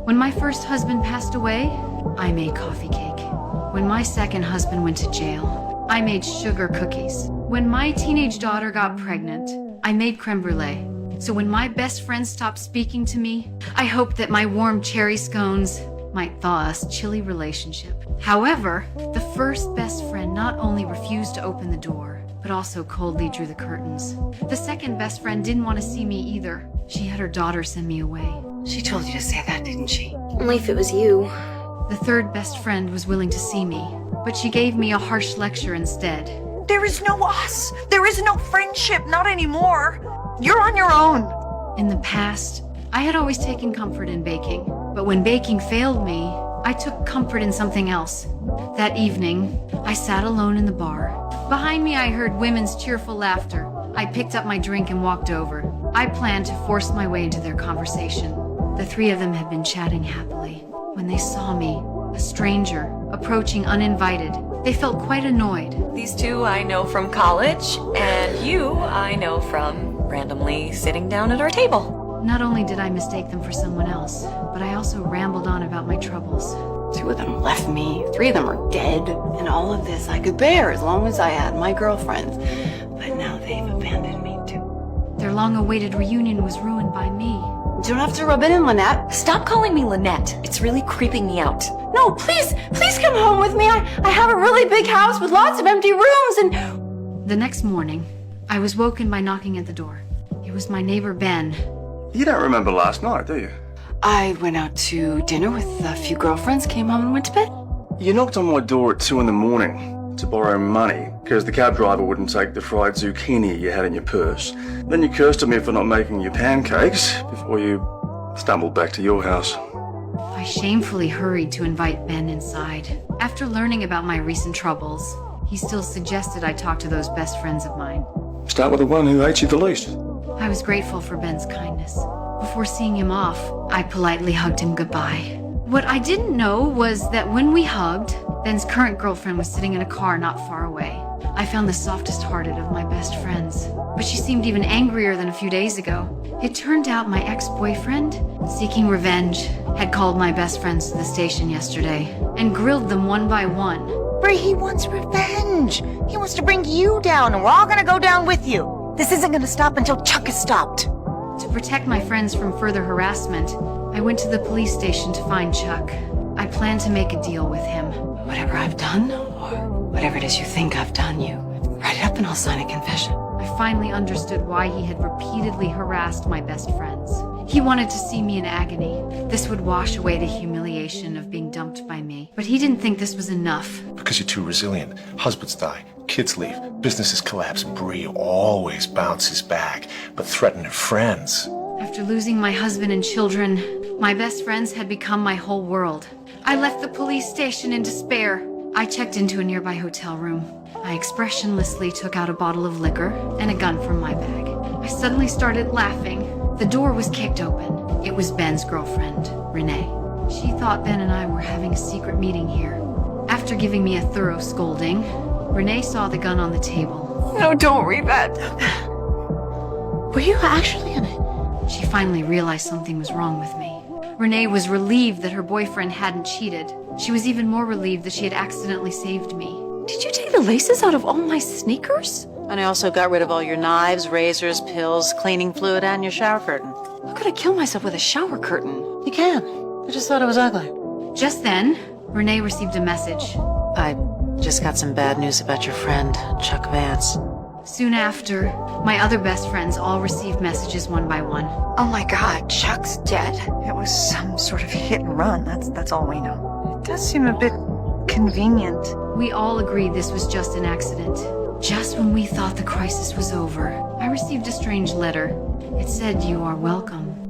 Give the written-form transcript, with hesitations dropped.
When my first husband passed away, I made coffee cake. When my second husband went to jail, I made sugar cookies. When my teenage daughter got pregnant, I made creme brulee. So when my best friend stopped speaking to me, I hoped that my warm cherry scones might thaw us chilly relationship. However, the first best friend not only refused to open the door, but also coldly drew the curtains. The second best friend didn't want to see me either. She had her daughter send me away. She told you to say that, didn't she? Only if it was you. The third best friend was willing to see me, but she gave me a harsh lecture instead. There is no us. There is no friendship, not anymore. You're on your own. In the past, I had always taken comfort in baking, but when baking failed me, I took comfort in something else. That evening, I sat alone in the bar. Behind me, I heard women's cheerful laughter. I picked up my drink and walked over. I planned to force my way into their conversation. The three of them had been chatting happily. When they saw me, a stranger, approaching uninvited, they felt quite annoyed. These two I know from college, and you I know from randomly sitting down at our table. Not only did I mistake them for someone else, but I also rambled on about my troubles. 2 of them left me, 3 of them are dead, and all of this I could bear as long as I had my girlfriends. But now they've abandoned me too. Their long-awaited reunion was ruined by me. You don't have to rub it in, Lynette. Stop calling me Lynette. It's really creeping me out. No, please come home with me. I have a really big house with lots of empty rooms and... The next morning, I was woken by knocking at the door. It was my neighbor Ben. You don't remember last night, do you? I went out to dinner with a few girlfriends, came home and went to bed. You knocked on my door at 2 in the morning to borrow money because the cab driver wouldn't take the fried zucchini you had in your purse. Then you cursed at me for not making your pancakes before you stumbled back to your house. I shamefully hurried to invite Ben inside. After learning about my recent troubles, he still suggested I talk to those best friends of mine. Start with the one who hates you the least. I was grateful for Ben's kindness. Before seeing him off, I politely hugged him goodbye. What I didn't know was that when we hugged, Ben's current girlfriend was sitting in a car not far away. I found the softest-hearted of my best friends, but she seemed even angrier than a few days ago. It turned out my ex-boyfriend, seeking revenge, had called my best friends to the station yesterday and grilled them one by one. Bree, he wants revenge. He wants to bring you down, and we're all gonna go down with you. This isn't gonna stop until Chuck is stopped. To protect my friends from further harassment, I went to the police station to find Chuck. I planned to make a deal with him. Whatever I've done, or whatever it is you think I've done, you write it up and I'll sign a confession. I finally understood why he had repeatedly harassed my best friends. He wanted to see me in agony. This would wash away the humiliation of being dumped by me. But he didn't think this was enough. Because you're too resilient. Husbands die, kids leave, businesses collapse. Bree always bounces back, but threaten her friends. After losing my husband and children, my best friends had become my whole world. I left the police station in despair. I checked into a nearby hotel room. I expressionlessly took out a bottle of liquor and a gun from my bag. I suddenly started laughing. The door was kicked open. It was Ben's girlfriend, Renee. She thought Ben and I were having a secret meeting here. After giving me a thorough scolding, Renee saw the gun on the table. No, don't read that. Were you actually in it? She finally realized something was wrong with me. Renee was relieved that her boyfriend hadn't cheated. She was even more relieved that she had accidentally saved me. Did you take the laces out of all my sneakers? And I also got rid of all your knives, razors, pills, cleaning fluid, and your shower curtain. How could I kill myself with a shower curtain? You can. I just thought it was ugly. Just then, Renee received a message. I just got some bad news about your friend, Chuck Vance. Soon after, my other best friends all received messages one by one. Oh my God, Chuck's dead. It was some sort of hit and run. That's all we know. It does seem a bit convenient. We all agreed this was just an accident. Just when we thought the crisis was over, I received a strange letter. It said, "You are welcome."